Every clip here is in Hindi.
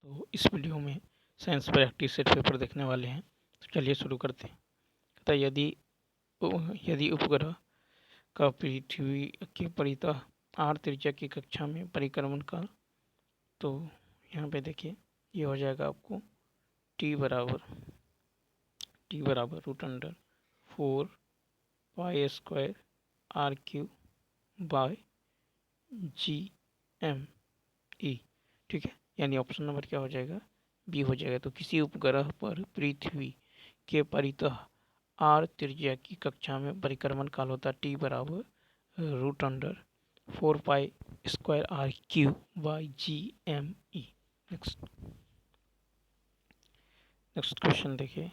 तो इस वीडियो में साइंस प्रैक्टिस सेट पेपर देखने वाले हैं। तो चलिए शुरू करते हैं। कहता है, यदि उपग्रह का पृथ्वी के परितः r त्रिज्या की कक्षा में परिक्रमण काल, तो यहाँ पे देखिए ये हो जाएगा आपको t बराबर √4π² r³ बाय GME। ठीक है, यानी ऑप्शन नंबर क्या हो जाएगा, बी हो जाएगा। तो किसी उपग्रह पर पृथ्वी के परितः r त्रिज्या की कक्षा में परिक्रमण काल होता है t बराबर √4π² r³ bye GME। Next question देखिए।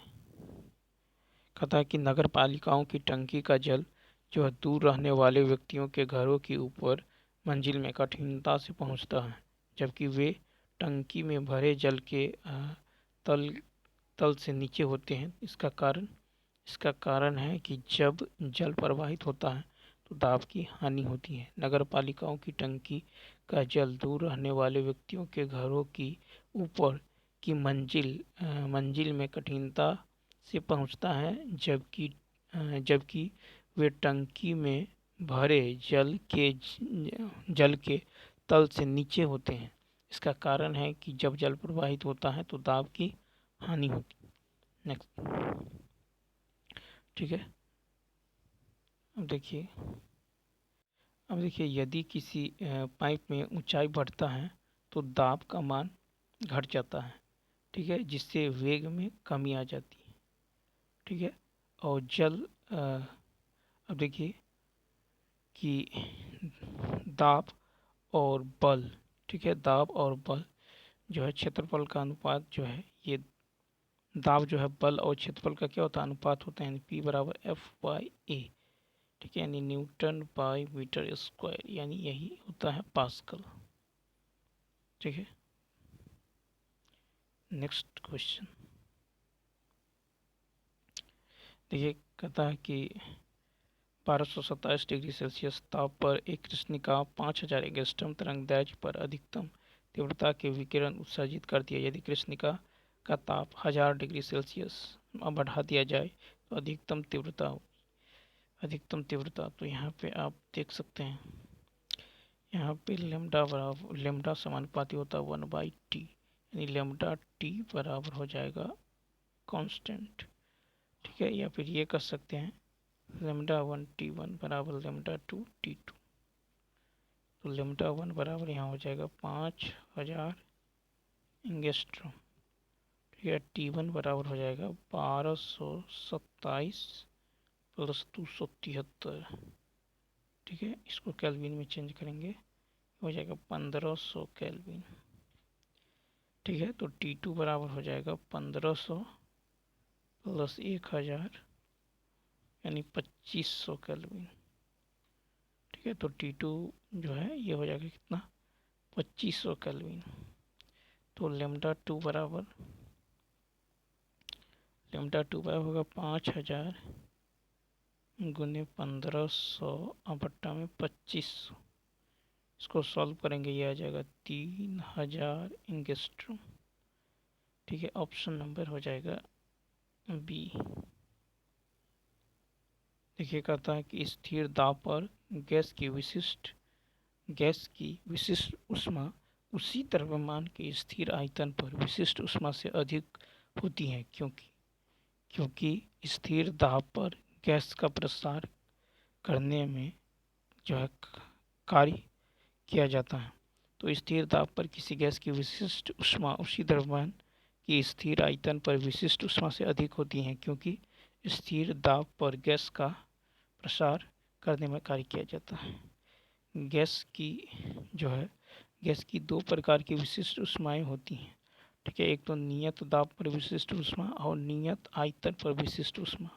कहता है कि नगर पालिकाओं की टंकी का जल जो है दूर रहने वाले व्यक्तियों के घरों की ऊपर मंजिल में कठिनता से पहुंचता है, जबकि वे टंकी में भरे जल के तल से नीचे होते हैं। इसका कारण है कि जब जल प्रवाहित होता है तो दाब की हानि होती है। नगर पालिकाओं की टंकी का जल दूर रहने वाले व्यक्तियों के घरों की ऊपर की मंजिल में कठिनता से पहुंचता है, जबकि वे टंकी में भरे जल के तल से नीचे होते हैं। इसका कारण है कि जब जल प्रवाहित होता है तो दाब की हानि होती है। नेक्स्ट, ठीक है। अब देखिए यदि किसी पाइप में ऊंचाई बढ़ता है तो दाब का मान घट जाता है, ठीक है, जिससे वेग में कमी आ जाती है। ठीक है, और अब देखिए कि दाब और बल, ठीक है, दाब और बल जो है क्षेत्रफल का अनुपात जो है, ये दाब जो है बल और क्षेत्रफल का क्या होता है, अनुपात होता है। P बराबर F/A, ठीक है, यानी न्यूटन बाय मीटर स्क्वायर, यानी यही होता है पास्कल। ठीक है, नेक्स्ट क्वेश्चन देखिए। कहता है कि 1227 डिग्री सेल्सियस ताप पर एक कृष्णिका 5000 एंगस्ट्रॉम तरंगदैर्ध्य पर अधिकतम तीव्रता के विकिरण उत्सर्जित करती है। यदि कृष्णिका का ताप 1000 डिग्री सेल्सियस बढ़ा दिया जाए तो अधिकतम तीव्रता तो यहाँ पे आप देख सकते हैं, यहाँ पे लेमडा समानुपाती होता है 1/t, यानी लेमडा t बराबर हो जाएगा कांस्टेंट। ठीक है, या फिर ये कर सकते हैं λ1 t1 बराबर λ2 t2। तो λ1 बराबर यहाँ हो जाएगा 5000 एंगस्ट्रॉम। ठीक है, t1 बराबर हो जाएगा 1227 प्लस 273। ठीक है, इसको केल्विन में चेंज करेंगे, हो जाएगा 1500 केल्विन। ठीक है, तो t2 बराबर हो जाएगा 1500 प्लस 1000, यानी 2500 केल्विन। ठीक है, तो T2 जो है ये हो जाएगा कितना, 2500 केल्विन। तो λ2 बराबर होगा 5000 गुने 1500 बट्टा में 2500। इसको सॉल्व करेंगे, ये आ जाएगा 3000 एंगस्ट्रॉम। ठीक है, ऑप्शन नंबर हो जाएगा बी। देखिए, कहता है कि स्थिर दाब पर गैस की विशिष्ट ऊष्मा उसी द्रव्यमान के स्थिर आयतन पर विशिष्ट ऊष्मा से अधिक होती है, क्योंकि स्थिर दाब पर गैस का प्रसार करने में जो है कार्य किया जाता है। तो स्थिर दाब पर किसी गैस की विशिष्ट ऊष्मा उसी द्रव्यमान की स्थिर आयतन पर विशिष्ट ऊष्मा से अधिक होती है, क्योंकि स्थिर दाब पर गैस का प्रसार करने में कार्य किया जाता है। गैस की दो प्रकार की विशिष्ट ऊष्माएं होती हैं। ठीक है, एक तो नियत दाब पर विशिष्ट ऊष्मा और नियत आयतन पर विशिष्ट ऊष्मा।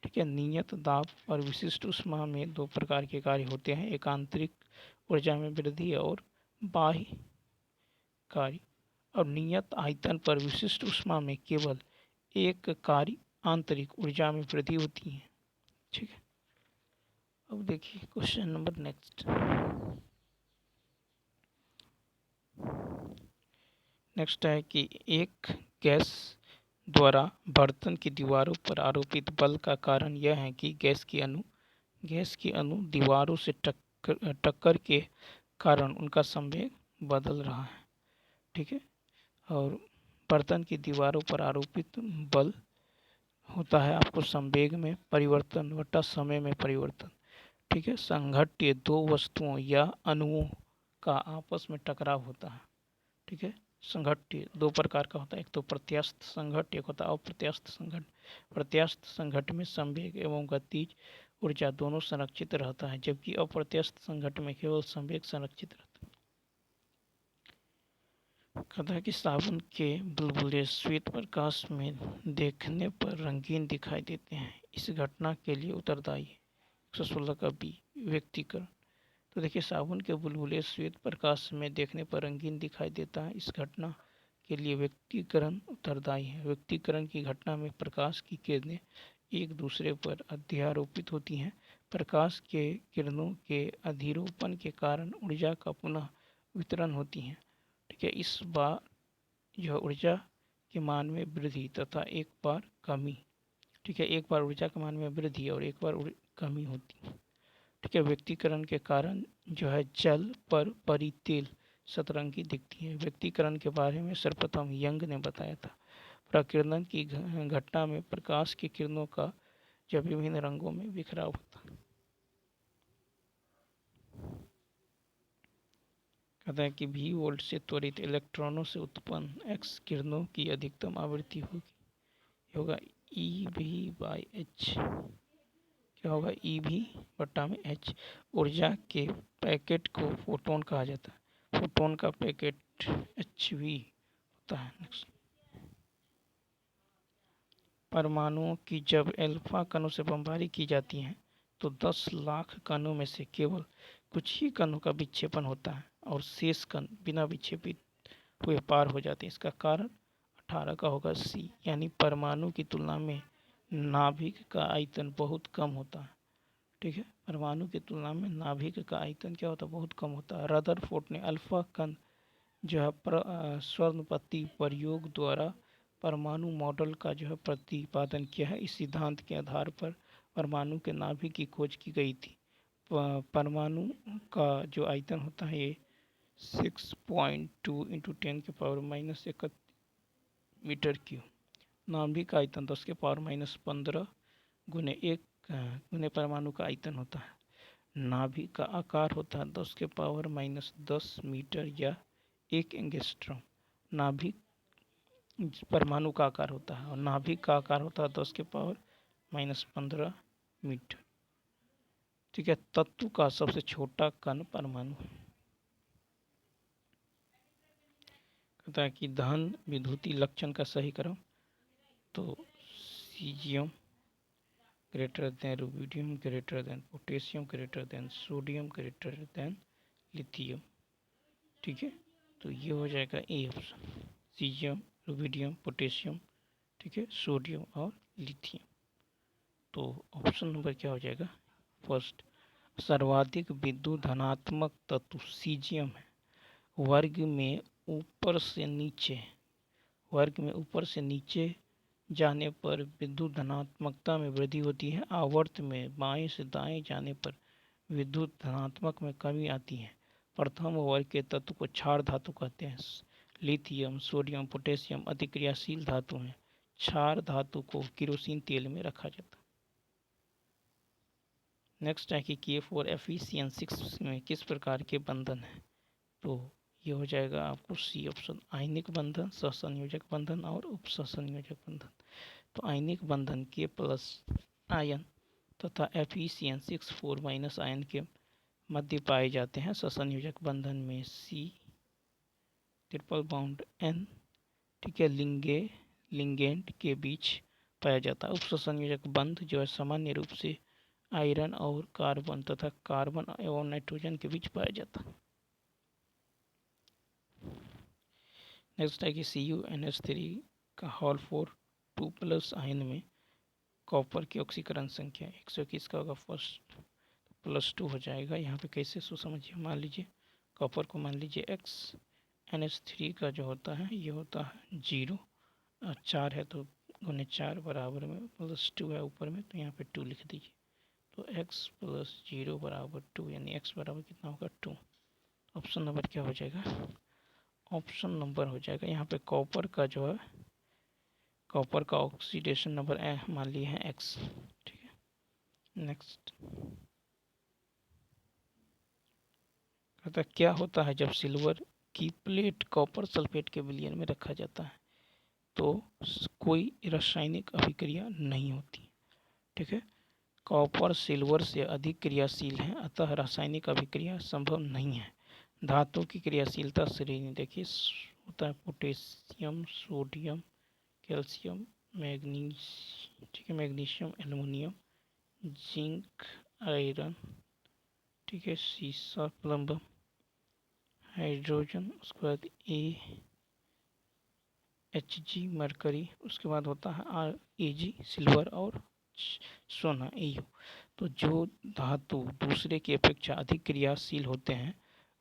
ठीक है, नियत दाब और विशिष्ट ऊष्मा में दो प्रकार के कार्य होते हैं, एक आंतरिक ऊर्जा में वृद्धि और बाह्य कार्य। और नियत आयतन पर विशिष्ट ऊष्मा में केवल एक कार्य, आंतरिक ऊर्जा में वृद्धि होती है। ठीक है, अब देखिए क्वेश्चन नंबर नेक्स्ट नेक्स्ट है कि एक गैस द्वारा बर्तन की दीवारों पर आरोपित बल का कारण यह है कि गैस की अणु दीवारों से टक्कर के कारण उनका संवेग बदल रहा है। ठीक है। और बर्तन की दीवारों पर आरोपित बल होता है आपको संवेग में परिवर्तन बटा समय में परिवर्तन। ठीक है। संघट्य दो वस्तुओं या अणुओं का आपस में टकराव होता है। ठीक है। संघट्य दो प्रकार का होता है, एक तो प्रत्यास्थ संघट्य, एक होता है अप्रत्यास्थ संघट्य। प्रत्यास्थ संघट्य में संवेग एवं गतिज ऊर्जा दोनों संरक्षित रहता है, जबकि अप्रत्यास्थ संघट्य में केवल संवेग संरक्षित रहता है। कहता है कि साबुन के बुलबुले श्वेत प्रकाश में देखने पर रंगीन दिखाई देते हैं। इस घटना के लिए उत्तरदायी 116 का बी व्यक्तिकरण। तो देखिए, साबुन के बुलबुले श्वेत प्रकाश में देखने पर रंगीन दिखाई देता है। इस घटना के लिए व्यक्तिकरण उत्तरदायी है। व्यक्तिकरण की घटना में प्रकाश की किरणें एक दूसरे पर अध्यारोपित होती हैं। प्रकाश के किरणों के अधिरोपण के कारण ऊर्जा का पुनः वितरण होती है। ठीक है। इस बार यह ऊर्जा के मान में वृद्धि तथा एक बार कमी। ठीक है। एक बार ऊर्जा के मान में वृद्धि और एक बार कमी होती है। ठीक है। व्यक्तिकरण के कारण जो है जल पर परी तेल सतरंगी दिखती है। व्यक्तिकरण के बारे में सर्वप्रथम यंग ने बताया था। प्रकीर्णन की घटना में प्रकाश की किरणों का जो विभिन्न रंगों में बिखराव होता है। कहता है कि V वोल्ट से त्वरित इलेक्ट्रॉनों से उत्पन्न एक्स किरणों की अधिकतम आवृत्ति होगा EV/h। क्या होगा? EV/h। ऊर्जा के पैकेट को फोटोन कहा जाता है। फोटोन का पैकेट HV होता है। नेक्स्ट, परमाणुओं की जब अल्फा कणों से बमबारी की जाती है तो 10 लाख कणों में से केवल कुछ ही कणों का विक्षेपण होता है और शेष कण बिना विक्षेपित हुए पार हो जाते हैं। इसका कारण 18 का होगा सी, यानी परमाणु की तुलना में नाभिक का आयतन बहुत कम होता है। ठीक है। परमाणु की तुलना में नाभिक का आयतन क्या होता है? बहुत कम होता है। रदरफोर्ड ने अल्फा कण जो है स्वर्णपत्ती प्रयोग द्वारा परमाणु मॉडल का जो है प्रतिपादन किया है। इस सिद्धांत के आधार पर परमाणु के नाभिक की खोज की गई थी। परमाणु का जो आयतन होता है ये 6.2 इंटू 10⁻⁻1 मीटर क्यूब। नाभिक का आयतन 10⁻⁻15 गुने परमाणु का आयतन होता है। नाभिक का आकार होता है 10⁻10 मीटर या 1 एंगस्ट्रॉम। नाभिक परमाणु का आकार होता है और नाभिक का आकार होता है 10⁻15 मीटर। ठीक है। तत्व का सबसे छोटा कण परमाणु। कहता है कि धन विद्युतीय लक्षण का सही क्रम, तो caesium greater than rubidium greater than potassium greater than sodium greater than lithium. ठीक है। तो ये हो जाएगा A option, caesium, rubidium, potassium, ठीक है, सोडियम और लिथियम। तो ऑप्शन नंबर क्या हो जाएगा? फर्स्ट। सर्वाधिक विद्युत धनात्मक तत्व सीजियम है। वर्ग में ऊपर से नीचे जाने पर विद्युत धनात्मकता में वृद्धि होती है। आवर्त में बाएं से दाएं जाने पर विद्युत धनात्मक में कमी आती है। प्रथम वर्ग के तत्व को क्षार धातु कहते हैं। लिथियम, सोडियम, पोटेशियम अतिक्रियाशील धातु हैं। क्षार धातु को केरोसिन तेल में रखा जाता है। नेक्स्ट है कि K4 Fe6 में किस प्रकार के बंधन है? तो ये हो जाएगा आपको सी ऑप्शन, आयनिक बंधन, सहसंयोजक बंधन और उपसहसंयोजक बंधन। तो आयनिक बंधन K+ आयन तथा Fe6 आयन के मध्य पाए जाते हैं। सहसंयोजक बंधन में C ट्रिपल बॉन्ड N, ठीक है, लिंगेंड के बीच पाया जाता है। उपसहसंयोजक बंध जो है सामान्य रूप से आयरन और कार्बन तथा कार्बन एवं नाइट्रोजन के बीच पाया जाता है। नेक्स्ट है कि CuNH3 का हॉल 4 आयन में कॉपर की ऑक्सीकरण संख्या 121 का होगा। फर्स्ट +2 हो जाएगा। यहाँ पे कैसे सो समझिए, मान लीजिए कॉपर को मान लीजिए X, NH3 का जो होता है ये होता है 0, 4 है तो 4 बराबर में +2 है ऊपर में, तो यहाँ पे 2 लिख दीजिए। तो x + 0 बराबर 2, यानी x बराबर कितना होगा 2। ऑप्शन नंबर क्या हो जाएगा? ऑप्शन नंबर हो जाएगा यहाँ पे कॉपर का जो है, कॉपर का ऑक्सीडेशन नंबर मान लिए हैं x। ठीक है, नेक्स्ट कहता क्या होता है जब सिल्वर की प्लेट कॉपर सल्फेट के विलयन में रखा जाता है तो कोई रासायनिक अभिक्रिया नहीं होती। ठीक है, कॉपर सिल्वर से अधिक क्रियाशील है, अतः रासायनिक अभिक्रिया संभव नहीं है। धातु की क्रियाशीलता श्रेणी देखिए होता है पोटेशियम, सोडियम, कैल्शियम, मैग्नीज, ठीक है, मैग्नीशियम, एल्युमिनियम, जिंक, आयरन, ठीक है, सीसा, प्लम्बम, हाइड्रोजन, उसके बाद Hg मरकरी, उसके बाद होता है Ag सिल्वर और सोना Au। तो जो धातु दूसरे की अपेक्षा अधिक क्रियाशील होते हैं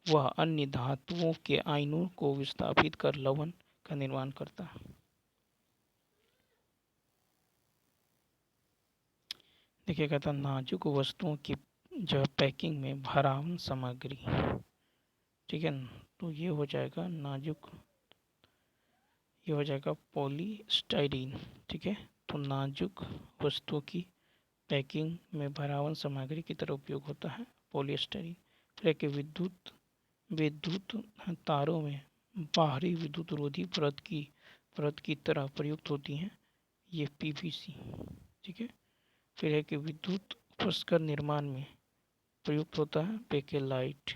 वह अन्य धातुओं के आयनों को विस्थापित कर लवण का निर्माण करता है। देखिए कहता नाजुक वस्तुओं की जो पैकिंग में भरावन सामग्री, ठीक है ना, तो ये हो जाएगा नाजुक, ये हो जाएगा पॉलीस्टाइरीन। ठीक है, तो नाजुक वस्तुओं की पैकिंग में भरावन सामग्री की तरह उपयोग होता है पॉलीस्टाइरीन। फिर के विद्युत तारों में बाहरी विद्युत रोधी परत की तरह प्रयुक्त होती हैं ये PVC। ठीक है, फिर है कि विद्युत उपस्कर निर्माण में प्रयुक्त होता है बेकेलाइट।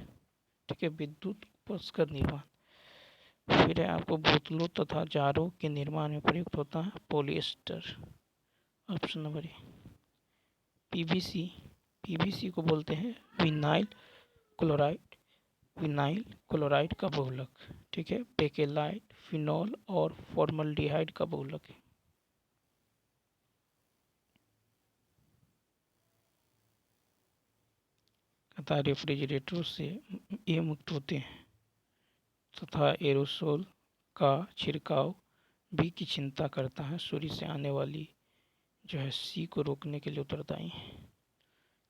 ठीक है, विद्युत उपस्कर निर्माण। फिर है आपको बोतलों तथा जारों के निर्माण में प्रयुक्त होता है polyester. Option number A. PVC को बोलते हैं विनाइल क्लोराइड, विनाइल क्लोराइड का बहुलक। ठीक है, बेकेलाइट, फिनॉल और फॉर्मल्डिहाइड का बहुलक है। तथा रेफ्रिजरेटरों से ये मुक्त होते हैं तथा एरोसोल का छिड़काव भी की चिंता करता है, सूर्य से आने वाली जो है सी को रोकने के लिए उत्तरदायी है।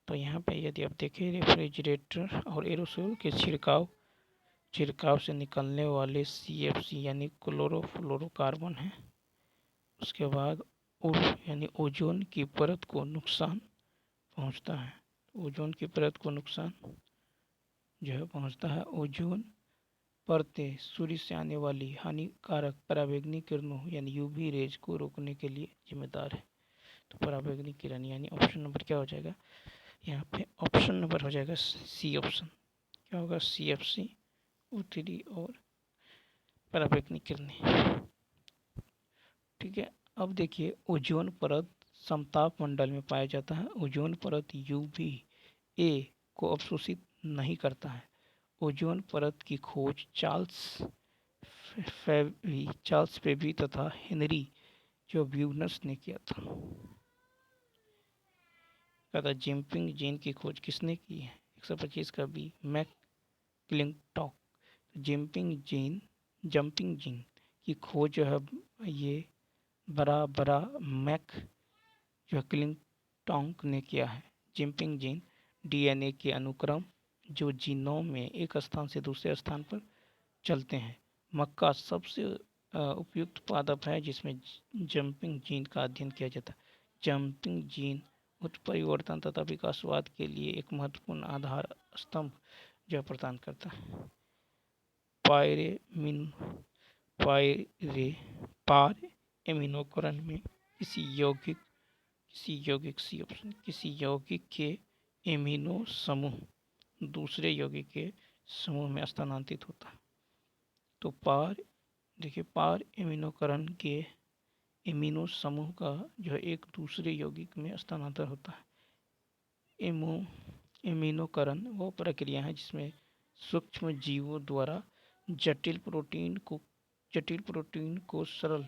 तो यहाँ पे यदि आप देखें रेफ्रिजरेटर और एरोसोल के छिड़काव से निकलने वाले CFC यानी क्लोरोफ्लोरोकार्बन है। उसके बाद यानी ओजोन की परत को नुकसान पहुँचता है। ओजोन की परत को नुकसान जो है पहुँचता है। ओजोन परतें सूर्य से आने वाली हानिकारक पराबैंगनी किरणों यानी UV रेज को रोकने के लिए जिम्मेदार है। तो पराबैंगनी किरण यानी ऑप्शन नंबर क्या हो जाएगा? यहाँ पे ऑप्शन नंबर हो जाएगा सी ऑप्शन। क्या होगा? CFC, O3 और पराबैंगनी किरणें। ठीक है, अब देखिए ओजोन परत समताप मंडल में पाया जाता है। ओजोन परत UVA को अवशोषित नहीं करता है। ओजोन परत की खोज चार्ल्स फेबी तथा हेनरी जो ब्यूनस ने किया था। कहता जंपिंग जीन की खोज किसने की है? 125 का बी मैकक्लिंटॉक। जंपिंग जीन की खोज जो है ये बड़ा मैक जो क्लिंटॉक ने किया है। जंपिंग जीन DNA के अनुक्रम जो जीनोम में एक स्थान से दूसरे स्थान पर चलते हैं। मक्का सबसे उपयुक्त पादप है जिसमें जंपिंग जीन का अध्ययन किया जाता है। जंपिंग जीन उत्परिवर्तन तथा विकासवाद के लिए एक महत्वपूर्ण आधार स्तंभ जो प्रदान करता है। पार एमिनोकरण में किसी यौगिक के एमिनो समूह दूसरे यौगिक के समूह में स्थानांतरित होता है। तो पार एमिनोकरण के एमिनो समूह का जो है एक दूसरे यौगिक में स्थानांतर होता है। एमिनोकरण वो प्रक्रिया है जिसमें सूक्ष्म जीवों द्वारा जटिल प्रोटीन को सरल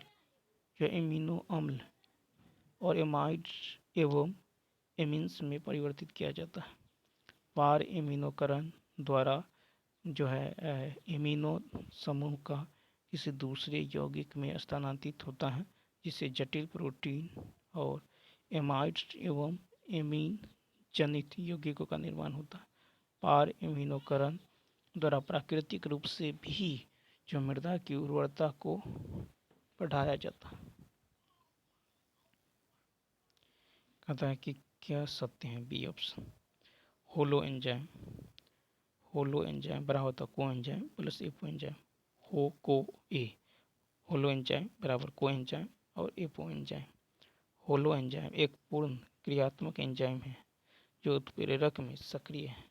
जो एमिनो अम्ल और एमाइड्स एवं एमिन्स में परिवर्तित किया जाता है। पार एमिनोकरण द्वारा जो है एमिनो समूह का किसी दूसरे यौगिक में स्थानांतरित होता है, जिससे जटिल प्रोटीन और एमाइड्स एवं एमीन जनित यौगिकों का निर्माण होता है। पार एमिनोकरण द्वारा प्राकृतिक रूप से भी जो मृदा की उर्वरता को बढ़ाया जाता है। कहता है कि क्या सत्य है? B option. Holoenzyme, holoenzyme बराबर होता है को एंजाइम प्लस एपो एंजाइम। हो को ए, होलो एंजाइम बराबर को एंजाइम और एपो एंजाइम। होलो एंजाइम एक पूर्ण क्रियात्मक एंजाइम है जो उत्प्रेरक में सक्रिय है,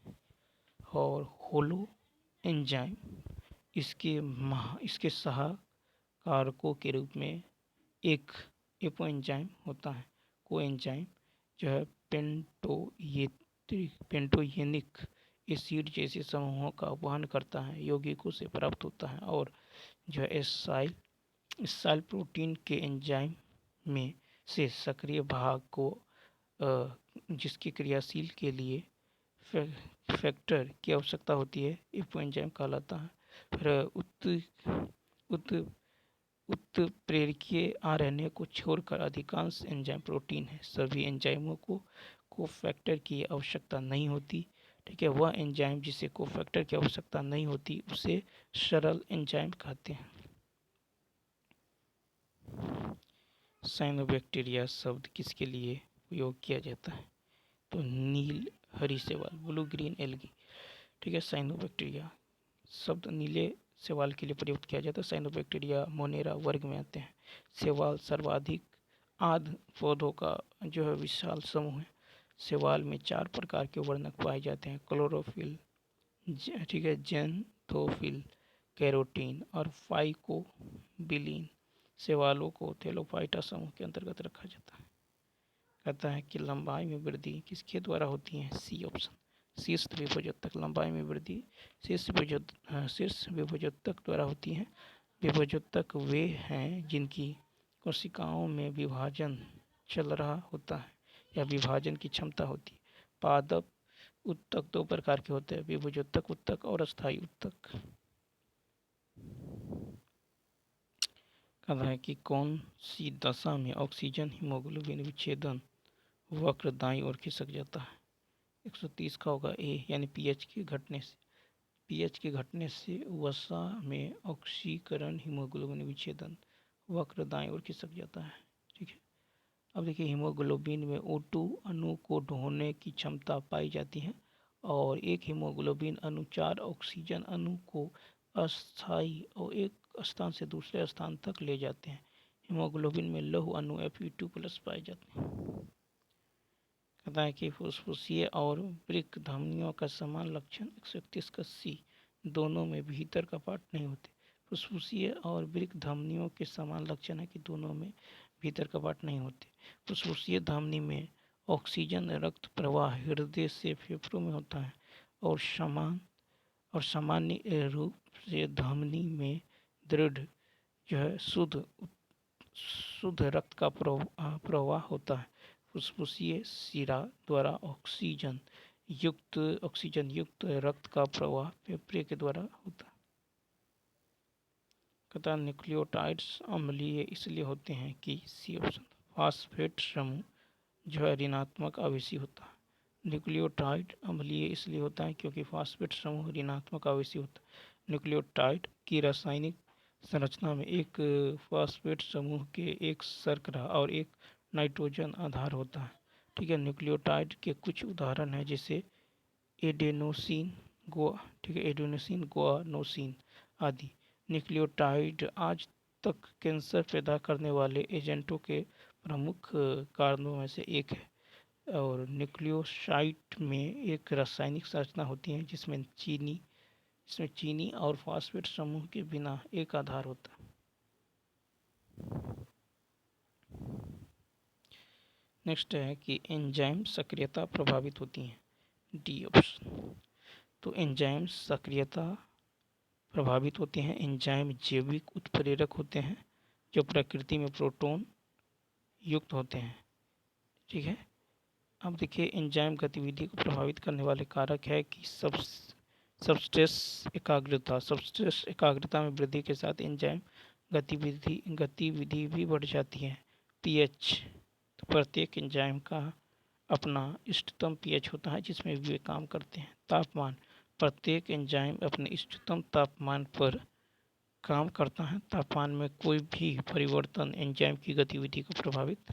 और होलो एंजाइम इसके सहाकारकों के रूप में एक एपो एंजाइम होता है। को एंजाइम जो है पेंटोयेनिक एसिड जैसे समूहों का वहन करता है, यौगिकों से प्राप्त होता है, और जो है एसाइल प्रोटीन के एंजाइम में से सक्रिय भाग को जिसकी क्रियाशील के लिए फैक्टर की आवश्यकता होती है, एपो एंजाइम कहलाता है। फिर उत्प्रेरकीय आरएनए को छोड़कर अधिकांश एंजाइम प्रोटीन है। सभी एंजाइमों को कोफैक्टर की आवश्यकता नहीं होती। ठीक है, वह एंजाइम जिसे कोफैक्टर की आवश्यकता नहीं होती उसे सरल एंजाइम कहते हैं। साइनोबैक्टीरिया शब्द किसके लिए उपयोग किया जाता है? तो नील हरी शैवाल, ब्लू ग्रीन एल्गी। ठीक है, साइनोबैक्टीरिया शब्द नीले शैवाल के लिए प्रयुक्त किया जाता है। साइनोबैक्टीरिया मोनेरा वर्ग में आते हैं। शैवाल सर्वाधिक आर्द्र पौधों का जो है विशाल समूह है। शैवाल में 4 प्रकार के वर्णक पाए जाते हैं: क्लोरोफिल, ठीक है, ज़ैंथोफिल, कैरोटीन और फाइकोबिलिन। शैवालों को थैलोफाइटा समूह के अंतर्गत रखा जाता है। कहता है कि लंबाई में वृद्धि किसके द्वारा होती है? सी ऑप्शन, शीर्ष विभोजक। लंबाई में वृद्धि शीर्ष विभोजक द्वारा होती है। विभोजक वे हैं जिनकी कोशिकाओं में विभाजन चल रहा होता है या विभाजन की क्षमता होती है। पादप उत्तक 2 प्रकार के होते हैं: विभोजक उत्तक और अस्थायी उत्तक। कहता है कि कौन सी दशा में ऑक्सीजन हीमोग्लोबिन विच्छेदन वक्र दाईं ओर खिसक जाता है? 130 का होगा ए, यानी पीएच के घटने से वसा में ऑक्सीकरण हीमोग्लोबिन विच्छेदन वक्र दाईं ओर खिसक जाता है। ठीक है, अब देखिए हीमोग्लोबिन में O2 अणु को ढोने की क्षमता पाई जाती है, और एक हीमोग्लोबिन अणु 4 ऑक्सीजन अणु को अस्थायी और एक स्थान से दूसरे स्थान तक ले जाते हैं। हीमोग्लोबिन में लौह अणु Fe2+ पाए जाते हैं। कहता है कि फुसफुसिए और वृक्क धमनियों का समान लक्षण 131 का सी, दोनों में भीतर कपाट नहीं होते। फुसफुसिए और वृक्क धमनियों के समान लक्षण है कि दोनों में भीतर कपाट नहीं होते। फुसफुसिए धमनी में ऑक्सीजन रक्त प्रवाह हृदय से फेफड़ों में होता है, और सामान्य रूप से धमनी में दृढ़ जो है शुद्ध रक्त का प्रवाह होता है। फुसफुसीय शिरा द्वारा ऑक्सीजन युक्त रक्त का प्रवाह फेफड़े के द्वारा होता है। कहता न्यूक्लियोटाइड्स अम्लीय इसलिए होते हैं कि सी ऑप्शन, फास्फेट समूह जो है ऋणात्मक आवेशी होता है। न्यूक्लियोटाइड अम्लीय इसलिए होता है क्योंकि फास्फेट समूह ऋणात्मक आवेशी होता है। न्यूक्लियोटाइड की रासायनिक संरचना में एक फास्फेट समूह के एक शर्करा और एक नाइट्रोजन आधार होता है। ठीक है, न्यूक्लियोटाइड के कुछ उदाहरण हैं जैसे एडेनोसिन गुआनोसिन आदि। न्यूक्लियोटाइड आज तक कैंसर पैदा करने वाले एजेंटों के प्रमुख कारणों में से एक है, और न्यूक्लियोसाइड में एक रासायनिक संरचना होती है जिसमें चीनी और फास्फेट समूह के बिना एक आधार होता है। नेक्स्ट है कि एंजाइम सक्रियता प्रभावित होती है। D option. तो एंजाइम सक्रियता प्रभावित होते हैं। एंजाइम जैविक उत्प्रेरक होते हैं जो प्रकृति में प्रोटॉन युक्त होते हैं। ठीक है, अब देखिए एंजाइम गतिविधि को प्रभावित करने वाले कारक है कि सबस्ट्रेस एकाग्रता में वृद्धि के साथ एंजाइम गतिविधि भी बढ़ जाती है। पीएच, तो प्रत्येक एंजाइम का अपना इष्टतम पीएच होता है जिसमें वे काम करते हैं। तापमान, प्रत्येक एंजाइम अपने इष्टतम तापमान पर काम करता है। तापमान में कोई भी परिवर्तन एंजाइम की गतिविधि को प्रभावित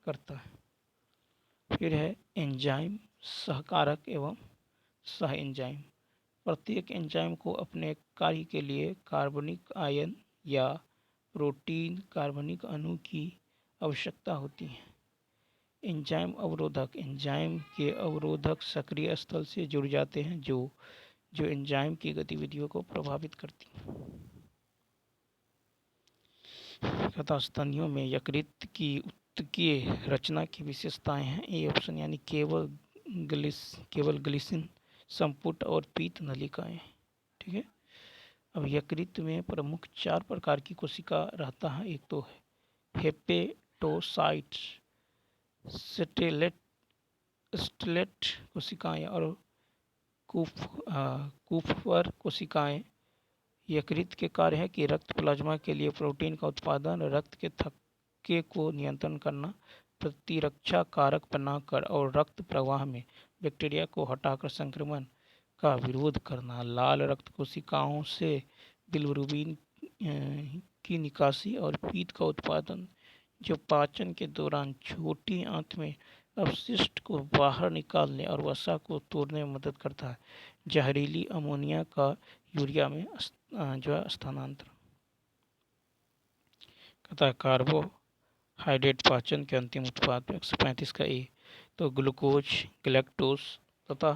करता है। फिर है एंजाइम सहकारक एवं सह एंजाइम। प्रत्येक एंजाइम को अपने कार्य के लिए कार्बनिक आयन या प्रोटीन कार्बनिक अणु की आवश्यकता होती है। एंजाइम अवरोधक, एंजाइम के अवरोधक सक्रिय स्थल से जुड़ जाते हैं जो एंजाइम की गतिविधियों को प्रभावित करती हैं। तथा स्तनियों में यकृत की उत्तकीय रचना की विशेषताएं हैं। ए ऑप्शन यानी केवल ग्लिसिन संपुट और पीत नलिकाएं। ठीक है। अब यकृत में प्रमुख 4 प्रकार की कोशिका रहता है। एक तो है हेपेटोसाइट्स, स्टेलेट कोशिकाएं और कूपर कोशिकाएं। यकृत के कार्य है कि रक्त प्लाज्मा के लिए प्रोटीन का उत्पादन, रक्त के थक्के को नियंत्रण करना, प्रतिरक्षा कारक बनाकर और रक्त प्रवाह में बैक्टीरिया को हटाकर संक्रमण का विरोध करना। लाल रक्त कोशिकाओं से बिलिरुबिन की निकासी और पीत का उत्पादन जो पाचन के दौरान छोटी आंत में अपशिष्ट को बाहर निकालने और वसा को तोड़ने में मदद करता है। जहरीली अमोनिया का यूरिया में जो है स्थानांतरण कहता है। कार्बोहाइड्रेट पाचन के अंतिम उत्पाद 135 का ए, तो ग्लूकोज, गैलेक्टोज तथा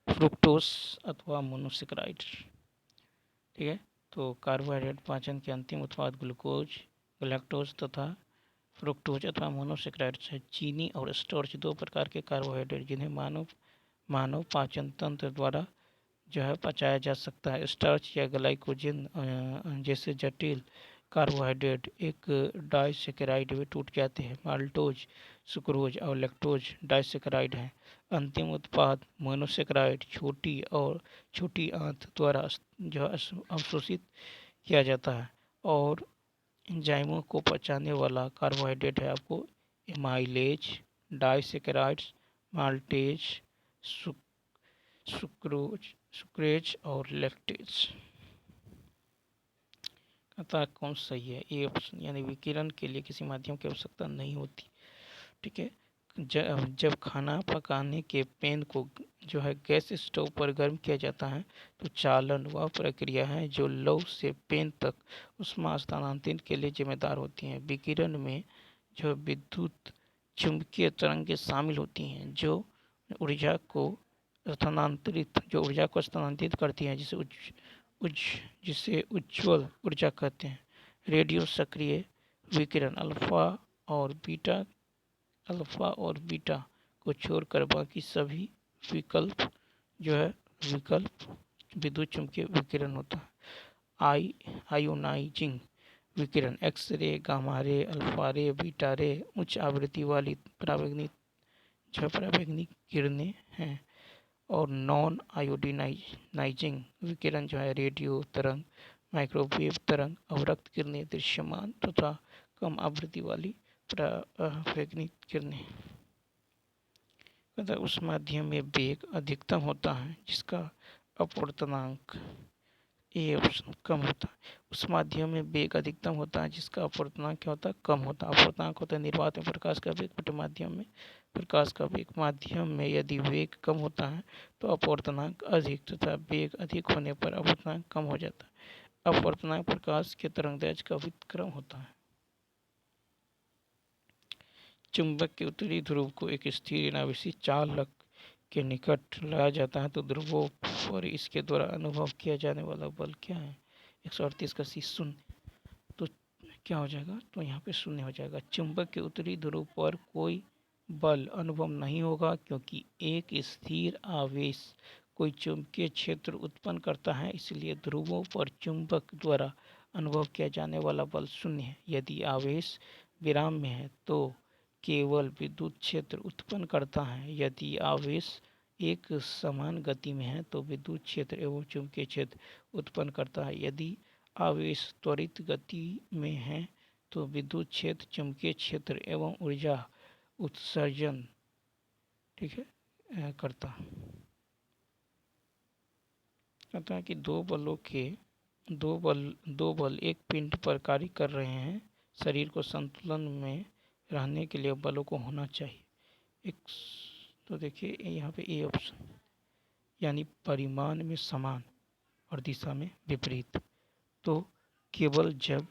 फ्रुक्टोज अथवा मोनोसेक्राइड। ठीक है। तो कार्बोहाइड्रेट पाचन के अंतिम उत्पाद ग्लूकोज, गैलेक्टोज तथा फ्रुक्टोज अथवा मोनोसेक्राइड्स है। चीनी और स्टार्च 2 प्रकार के कार्बोहाइड्रेट जिन्हें मानव पाचन तंत्र द्वारा जो है पचाया जा सकता है। स्टार्च या ग्लाइकोजन जैसे जटिल कार्बोहाइड्रेट एक डाइसेकेराइड में टूट जाते हैं। माल्टोज, सुक्रोज और लैक्टोज डाइसेकेराइड हैं। अंतिम उत्पाद मोनोसेक्राइड छोटी आंत द्वारा जो अवशोषित किया जाता है और एंजाइमों को पचाने वाला कार्बोहाइड्रेट है आपको एमाइलेज, डाइसेकेराइड्स, माल्टेज, सुक्रेज और लैक्टेज। कहता कौन सही है? ए ऑप्शन यानी विकिरण के लिए किसी माध्यम की आवश्यकता नहीं होती। ठीक है। जब खाना पकाने के पैन को जो है गैस स्टोव पर गर्म किया जाता है तो चालन वह प्रक्रिया है जो लौ से पैन तक ऊष्मा स्थानांतरण के लिए जिम्मेदार होती है। विकिरण में जो विद्युत चुंबकीय तरंगें शामिल होती हैं जो ऊर्जा को स्थानांतरित करती हैं जिसे उज्ज्वल ऊर्जा कहते हैं। रेडियो सक्रिय विकिरण अल्फा और बीटा को छोड़कर बाकी सभी विकल्प विद्युत चुंबकीय विकिरण होता है। आयोनाइजिंग विकिरण X ray, gamma ray, alpha रे, बीटा रे उच्च आवृत्ति वाली पराबैंगनी किरणें हैं। और नॉन आयोडाइजिंग विकिरण जो है रेडियो तरंग, माइक्रोवेव तरंग और रक्त किरणें दृश्यमान तथा कम आवृत्ति वाली पराबैंगनी किरणें। उस माध्यम में वेग अधिकतम होता है जिसका अपवर्तनांक ए ऑप्शन कम होता है। उस माध्यम में वेग अधिकतम होता है जिसका अपवर्तनांक क्या होता है? कम होता है। अपवर्तनांक होता है निर्वात में प्रकाश का वेग बटे माध्यम में प्रकाश का वेग। माध्यम में यदि वेग कम होता है तो अपवर्तनांक अधिक तथा वेग अधिक होने पर अपवर्तनांक कम हो जाता है। अपवर्तनांक प्रकाश के तरंगदैर्घ्य का व्युत्क्रम होता है। चुंबक के उत्तरी ध्रुव को एक स्थिर अनावेशी चालक के निकट लाया जाता है तो ध्रुवों पर इसके द्वारा अनुभव किया जाने वाला बल क्या है? 138 का सी शून्य। तो क्या हो जाएगा? तो यहाँ पे शून्य हो जाएगा। चुंबक के उत्तरी ध्रुव पर कोई बल अनुभव नहीं होगा क्योंकि एक स्थिर आवेश कोई चुंबकीय क्षेत्र उत्पन्न करता है, इसलिए ध्रुवों पर चुंबक द्वारा अनुभव किया जाने वाला बल शून्य है। यदि आवेश विराम में है तो केवल विद्युत क्षेत्र उत्पन्न करता है। यदि आवेश एक समान गति में है तो विद्युत क्षेत्र एवं चुंबकीय क्षेत्र उत्पन्न करता है। यदि आवेश त्वरित गति में है तो विद्युत क्षेत्र, चुंबकीय क्षेत्र एवं ऊर्जा उत्सर्जन, ठीक है, करता है। कहता है कि दो बल एक पिंड पर कार्य कर रहे हैं। शरीर को संतुलन में रहने के लिए बलों को होना चाहिए। एक तो देखिए यहाँ पे ए ऑप्शन, यानी परिमाण में समान और दिशा में विपरीत। तो केवल जब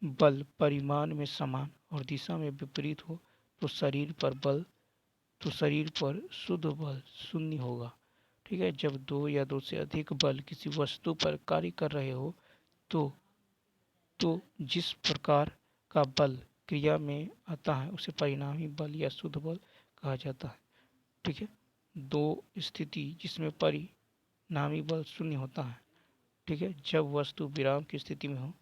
बल परिमाण में समान और दिशा में विपरीत हो तो शरीर पर शुद्ध बल शून्य होगा। ठीक है, जब दो या दो से अधिक बल किसी वस्तु पर कार्य कर रहे हो तो जिस प्रकार का बल क्रिया में आता है उसे परिणामी बल या शुद्ध बल कहा जाता है। ठीक है, दो स्थिति जिसमें परिणामी बल शून्य होता है। ठीक है, जब वस्तु विराम की स्थिति में हो,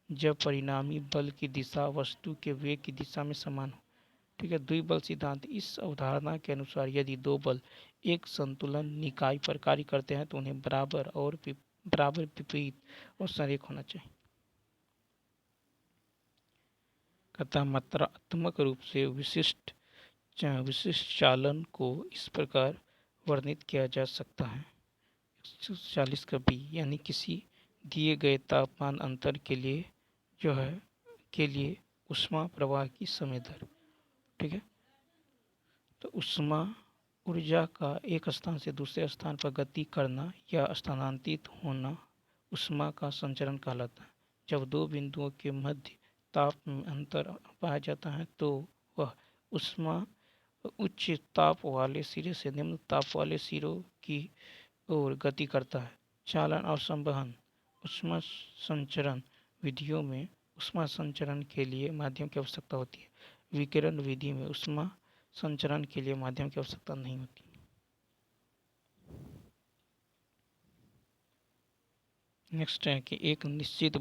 जब परिणामी बल की दिशा वस्तु के वेग की दिशा में समान हो। ठीक है, द्विबल सिद्धांत। इस अवधारणा के अनुसार यदि दो बल एक संतुलन निकाय पर कार्य करते हैं तो उन्हें बराबर विपरीत और संरेख होना चाहिए। कहता मात्रात्मक रूप से विशिष्ट चालन को इस प्रकार वर्णित किया जा सकता है। 140 का बी, यानी किसी दिए गए तापमान अंतर के लिए ऊष्मा प्रवाह की समय दर। ठीक है, तो ऊष्मा ऊर्जा का एक स्थान से दूसरे स्थान पर गति करना या स्थानांतरित होना ऊष्मा का संचरण कहलाता है। जब दो बिंदुओं के मध्य ताप में अंतर पाया जाता है तो वह ऊष्मा उच्च ताप वाले सिरे से निम्न ताप वाले सिरों की ओर गति करता है। चालन और संवहन। ऊष्मा संचरण विधियों में ऊष्मा संचरण के लिए माध्यम की आवश्यकता होती है। विकिरण विधि में ऊष्मा संचरण के लिए माध्यम की आवश्यकता नहीं होती। नेक्स्ट है कि एक निश्चित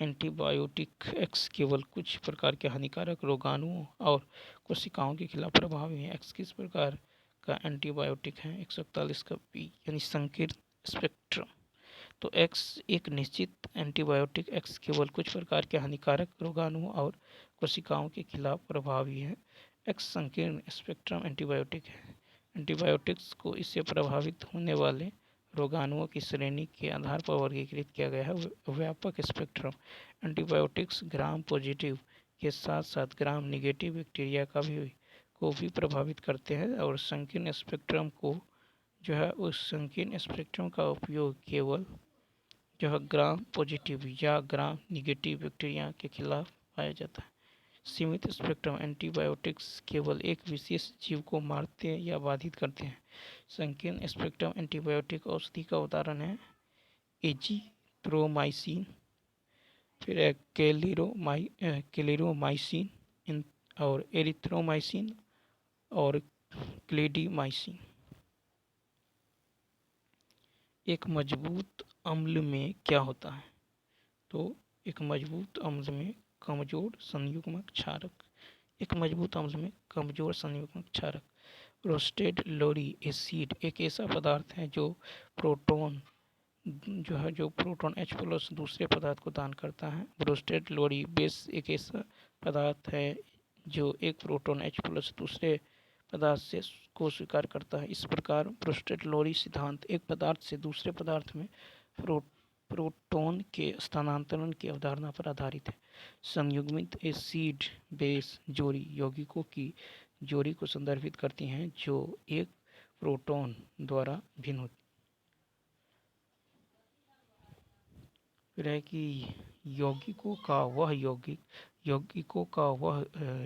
एंटीबायोटिक एक्स केवल कुछ प्रकार के हानिकारक रोगाणुओं और कोशिकाओं के खिलाफ प्रभावी है। एक्स किस प्रकार का एंटीबायोटिक है? 141 का बी, यानी संकीर्ण स्पेक्ट्रम। तो एक्स एक निश्चित एंटीबायोटिक एक्स केवल कुछ प्रकार के हानिकारक रोगाणुओं और कोशिकाओं के खिलाफ प्रभावी है। एक्स संकीर्ण स्पेक्ट्रम एंटीबायोटिक है। एंटीबायोटिक्स को इससे प्रभावित होने वाले रोगाणुओं की श्रेणी के आधार पर वर्गीकृत किया गया है। व्यापक स्पेक्ट्रम एंटीबायोटिक्स ग्राम पॉजिटिव के साथ साथ ग्राम निगेटिव बैक्टीरिया को भी प्रभावित करते हैं और संकीर्ण स्पेक्ट्रम को उस संकीर्ण स्पेक्ट्रम का उपयोग केवल ग्राम पॉजिटिव या ग्राम निगेटिव बैक्टीरिया के खिलाफ पाया जाता है। सीमित स्पेक्ट्रम एंटीबायोटिक्स केवल एक विशेष जीव को मारते या बाधित करते हैं। संकीर्ण स्पेक्ट्रम एंटीबायोटिक औषधि का उदाहरण है एजिथ्रोमाइसिन, फिर क्लेरिडोमाइसिन और एरिथ्रोमाइसिन और क्लेडिमाइसिन। एक मजबूत अम्ल में क्या होता है? तो एक मजबूत अम्ल में कमजोर संयुग्मक क्षारक। एक मजबूत अम्ल में कमजोर संयुग्मक क्षारक। रोस्टेड लोरी एसिड एक ऐसा पदार्थ है जो प्रोटॉन H+ दूसरे पदार्थ को दान करता है। ब्रोस्टेड लोरी बेस एक ऐसा पदार्थ है जो एक प्रोटॉन H+ दूसरे पदार्थ को स्वीकार करता है। इस प्रकार ब्रोस्टेड लोरी सिद्धांत एक पदार्थ से दूसरे पदार्थ में प्रोटॉन के स्थानांतरण की अवधारणा पर आधारित है। संयुग्मित एसिड बेस जोड़ी यौगिकों की जोड़ी को संदर्भित करती हैं जो एक प्रोटॉन द्वारा भिन्न होती है। फिर है कि यौगिकों का वह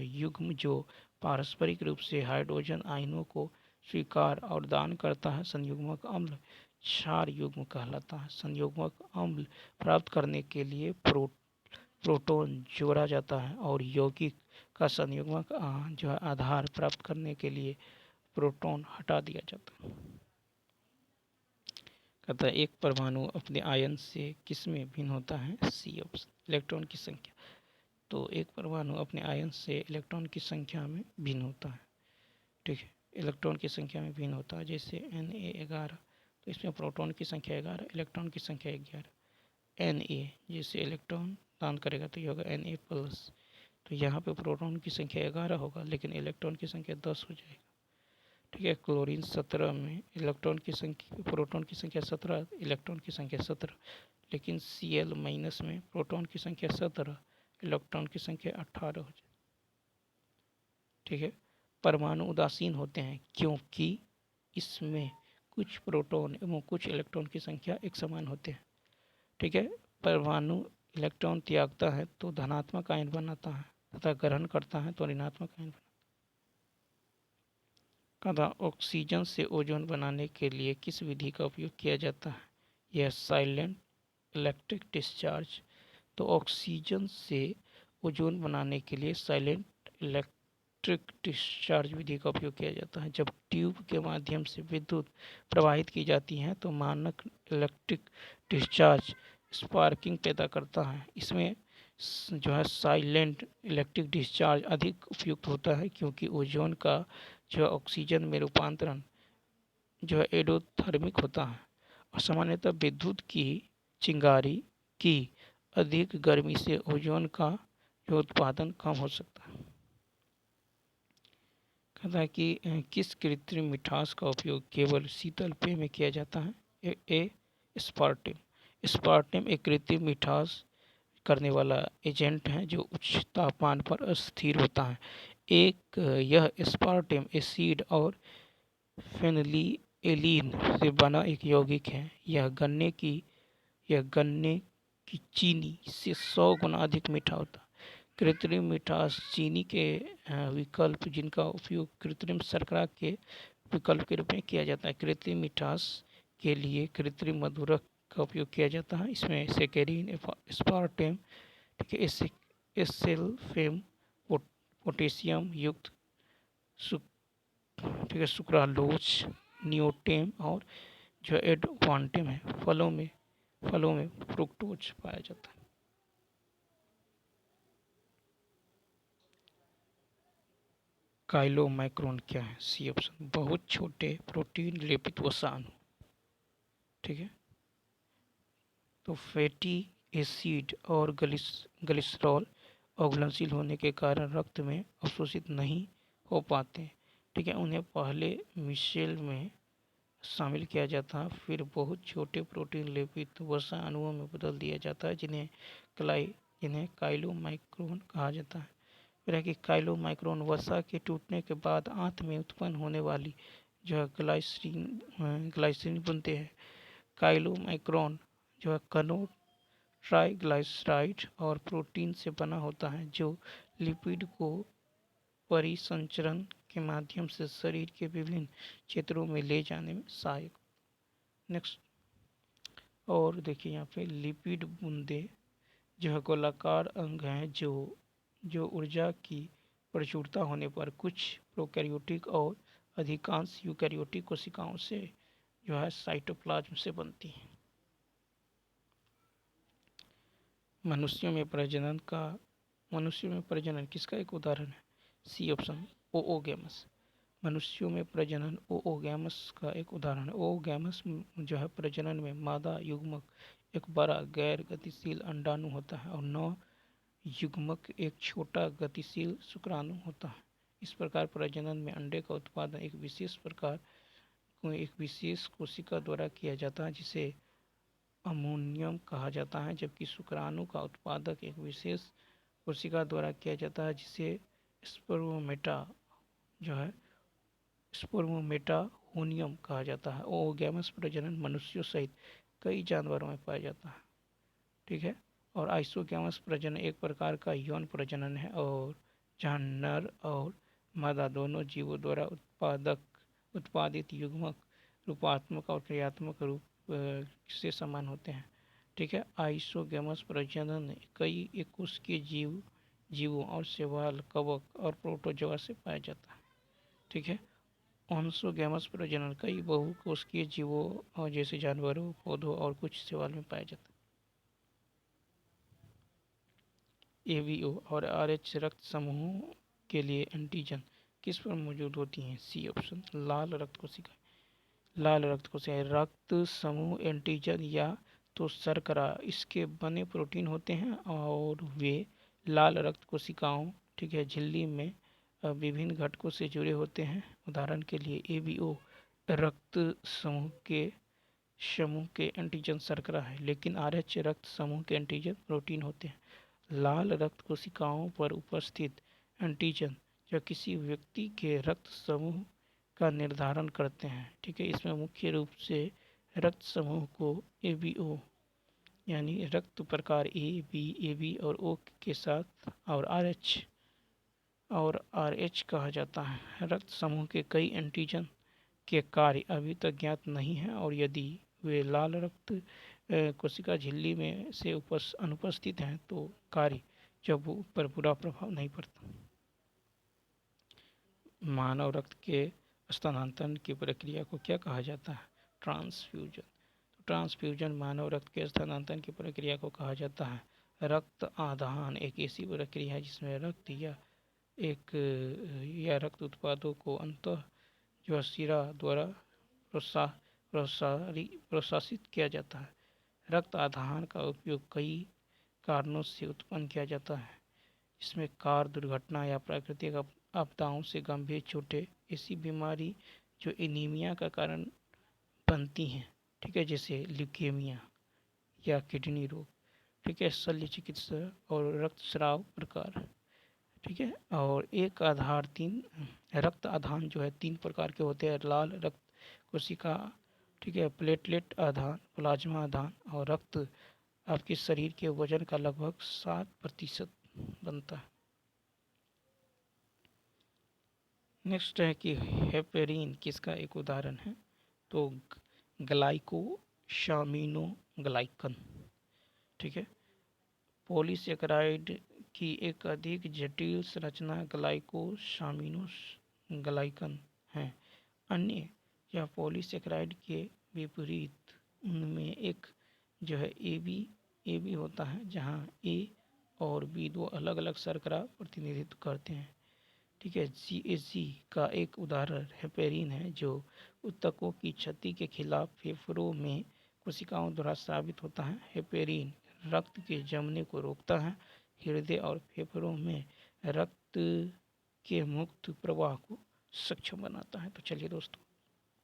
युग्म जो पारस्परिक रूप से हाइड्रोजन आयनों को स्वीकार और दान करता है संयुग्मक अम्ल क्षार युग्म कहलाता है। संयुग्मक अम्ल प्राप्त करने के लिए प्रोटॉन जोड़ा जाता है और यौगिक का संयुग्मक आधार प्राप्त करने के लिए प्रोटॉन हटा दिया जाता है। कहता है एक परमाणु अपने आयन से किस में भिन्न होता है? सी ऑप्शन, इलेक्ट्रॉन की संख्या। तो एक परमाणु अपने आयन से इलेक्ट्रॉन की संख्या में भिन्न होता है। ठीक है, इलेक्ट्रॉन की संख्या में भिन्न होता है। जैसे Na11 तो इसमें प्रोटॉन की संख्या 11, इलेक्ट्रॉन की संख्या 11। Na जैसे इलेक्ट्रॉन दान करेगा तो ये होगा Na+, तो यहाँ पे प्रोटॉन की संख्या 11 होगा लेकिन इलेक्ट्रॉन की संख्या 10 हो जाएगा। ठीक है, क्लोरीन 17 में इलेक्ट्रॉन की संख्या प्रोटॉन की संख्या 17, इलेक्ट्रॉन की संख्या 17, लेकिन Cl- में प्रोटॉन की संख्या 17, इलेक्ट्रॉन की संख्या 18 हो जाए। ठीक है, परमाणु उदासीन होते हैं क्योंकि इसमें कुछ प्रोटॉन एवं कुछ इलेक्ट्रॉन की संख्या एक समान होते हैं। ठीक है, परमाणु इलेक्ट्रॉन त्यागता है तो धनात्मक आयन बनाता है तथा ग्रहण करता है तो ऋणात्मक आयन बनाता है। ऑक्सीजन से ओजोन बनाने के लिए किस विधि का उपयोग किया जाता है? यह साइलेंट इलेक्ट्रिक डिस्चार्ज। तो ऑक्सीजन से ओजोन बनाने के लिए साइलेंट इलेक्ट्रिक डिस्चार्ज विधि का उपयोग किया जाता है। जब ट्यूब के माध्यम से विद्युत प्रवाहित की जाती है तो मानक इलेक्ट्रिक डिस्चार्ज स्पार्किंग पैदा करता है। इसमें जो है साइलेंट इलेक्ट्रिक डिस्चार्ज अधिक उपयुक्त होता है क्योंकि ओजोन का जो ऑक्सीजन में रूपांतरण जो है एडोथर्मिक होता है और सामान्यतः विद्युत की चिंगारी की अधिक गर्मी से ओजोन का जो उत्पादन कम हो सकता है। कहता है कि किस कृत्रिम मिठास का उपयोग केवल शीतल पेय में किया जाता है? एस्पार्टेम। एस्पार्टेम एक कृत्रिम मिठास करने वाला एजेंट है जो उच्च तापमान पर अस्थिर होता है। यह एस्पार्टेम एसिड और फेनिलएलीन से बना एक यौगिक है। यह गन्ने की चीनी से 100 गुना अधिक मीठा होता है। कृत्रिम मिठास चीनी के विकल्प जिनका उपयोग कृत्रिम शर्करा के विकल्प के रूप में किया जाता है। कृत्रिम मिठास के लिए कृत्रिम मधुरक का उपयोग किया जाता है। इसमें सेकेरिन, एस्पार्टेम, ठीक है, एसेल्फेम, पोटेशियम युक्त ठीक है, सुक्रालोज, नियोटेम और जो एडवांटेम है। फलों में फ्रुक्टोज पाया जाता है। काइलोमाइक्रोन क्या है? सी ऑप्शन, बहुत छोटे प्रोटीन लेपित वसा अणु। ठीक है, तो फैटी एसिड और ग्लिसरॉल अघुलनशील होने के कारण रक्त में अवशोषित नहीं हो पाते। ठीक है, उन्हें पहले मिशेल में शामिल किया जाता है फिर बहुत छोटे प्रोटीन लेपित वसा अणुओं में बदल दिया जाता है जिन्हें काइलोमाइक्रोन कहा जाता है। फिर है कि काइलोमाइक्रोन वसा के टूटने के बाद आंत में उत्पन्न होने वाली जो है ग्लाइसिन बनते हैं। काइलोमाइक्रोन जो है कणों ट्राइग्लाइसराइड और प्रोटीन से बना होता है जो लिपिड को परिसंचरण के माध्यम से शरीर के विभिन्न क्षेत्रों में ले जाने में सहायक। नेक्स्ट, और देखिए यहाँ पे लिपिड बूंदे जो है गोलाकार अंग हैं जो ऊर्जा की प्रचुरता होने पर कुछ प्रोकैरियोटिक और अधिकांश यूकैरियोटिक कोशिकाओं से जो है साइटोप्लाज्म से बनती हैं। मनुष्यों में प्रजनन किसका एक उदाहरण है? C option, oogamous. मनुष्यों में प्रजनन ओओगैमस का एक उदाहरण है। ओओगैमस जो है प्रजनन में मादा युग्मक एक बड़ा गैर गतिशील अंडाणु होता है और नौ युग्मक एक छोटा गतिशील शुक्राणु होता है। इस प्रकार प्रजनन में अंडे का उत्पादन एक विशेष कोशिका द्वारा किया जाता है जिसे अमोनियम कहा जाता है, जबकि शुक्राणु का उत्पादक एक विशेष कोशिका द्वारा किया जाता है जिसे स्पर्मोमेटा जो है स्पर्मोमेटाहोनियम कहा जाता है। ओओगैमस प्रजनन मनुष्यों सहित कई जानवरों में पाया जाता है। ठीक है, और आइसोगैमस प्रजनन एक प्रकार का यौन प्रजनन है और जहाँ नर और मादा दोनों जीवों द्वारा उत्पादित युग्मक रूपात्मक और क्रियात्मक रूप से समान होते हैं। ठीक है, आइसोगैमस प्रजनन कई एककोषीय जीवों और शैवाल, कवक और प्रोटोजोआ से पाया जाता है। ठीक है, ऑन्सोगैमस प्रजनन कई बहुकोषीय जीवों और जैसे जानवरों, पौधों और कुछ शैवाल में पाया जाता है। एवीओ और आरएच रक्त समूहों के लिए एंटीजन किस पर मौजूद होती हैं? सी ऑप्शन, लाल रक्त कोशिकाएं। लाल रक्त कोशिकाएं रक्त समूह एंटीजन या तो शर्करा इसके बने प्रोटीन होते हैं और वे लाल रक्त कोशिकाओं, ठीक है, झिल्ली में विभिन्न घटकों से जुड़े होते हैं। उदाहरण के लिए एबीओ रक्त समूह के एंटीजन शर्करा है, लेकिन आरएच रक्त समूह के एंटीजन प्रोटीन होते हैं। लाल रक्त कोशिकाओं पर उपस्थित एंटीजन जो किसी व्यक्ति के रक्त समूह का निर्धारण करते हैं, ठीक है। इसमें मुख्य रूप से रक्त समूह को एबीओ यानी रक्त प्रकार ए बी और ओ के साथ और आर एच कहा जाता है। रक्त समूह के कई एंटीजन के कार्य अभी तक ज्ञात नहीं है और यदि वे लाल रक्त कोशिका झिल्ली में से अनुपस्थित हैं तो कार्य जब पर बुरा प्रभाव नहीं पड़ता। मानव रक्त के स्थानांतरण की प्रक्रिया को क्या कहा जाता है? ट्रांसफ्यूजन। तो ट्रांसफ्यूजन मानव रक्त के स्थानांतरण की प्रक्रिया को कहा जाता है। रक्त आधान एक ऐसी प्रक्रिया है जिसमें रक्त या रक्त उत्पादों को अंतः जो शिरा द्वारा प्रशासित किया जाता है। रक्त आधान का उपयोग कई कारणों से उत्पन्न किया जाता है, इसमें कार दुर्घटना या प्राकृतिक आपदाओं से गंभीर चोटें, ऐसी बीमारी जो एनीमिया का कारण बनती हैं, ठीक है, जैसे ल्यूकेमिया या किडनी रोग, ठीक है, शल्य चिकित्सा और रक्तस्राव प्रकार, ठीक है। और रक्त आधान जो है 3 प्रकार के होते हैं। लाल रक्त कोशिका, ठीक है, प्लेटलेट आधान, प्लाज्मा आधान और रक्त आपके शरीर के वजन का लगभग 7% बनता है। नेक्स्ट है कि हेपेरिन किसका एक उदाहरण है? तो ग्लाइकोसामिनोग्लाइकन, ठीक है। पॉलीसेकेराइड की एक अधिक जटिल संरचना ग्लाइकोसामिनोग्लाइकन है। अन्य या पॉलीसेकेराइड के विपरीत उनमें एक जो है ए बी होता है, जहाँ ए और बी दो अलग अलग शर्करा प्रतिनिधित्व करते हैं, ठीक है। GAG का एक उदाहरण हेपेरिन है जो ऊतकों की क्षति के खिलाफ फेफड़ों में कोशिकाओं द्वारा स्रावित होता है। हेपेरिन रक्त के जमने को रोकता है, हृदय और फेफड़ों में रक्त के मुक्त प्रवाह को सक्षम बनाता है। तो चलिए दोस्तों,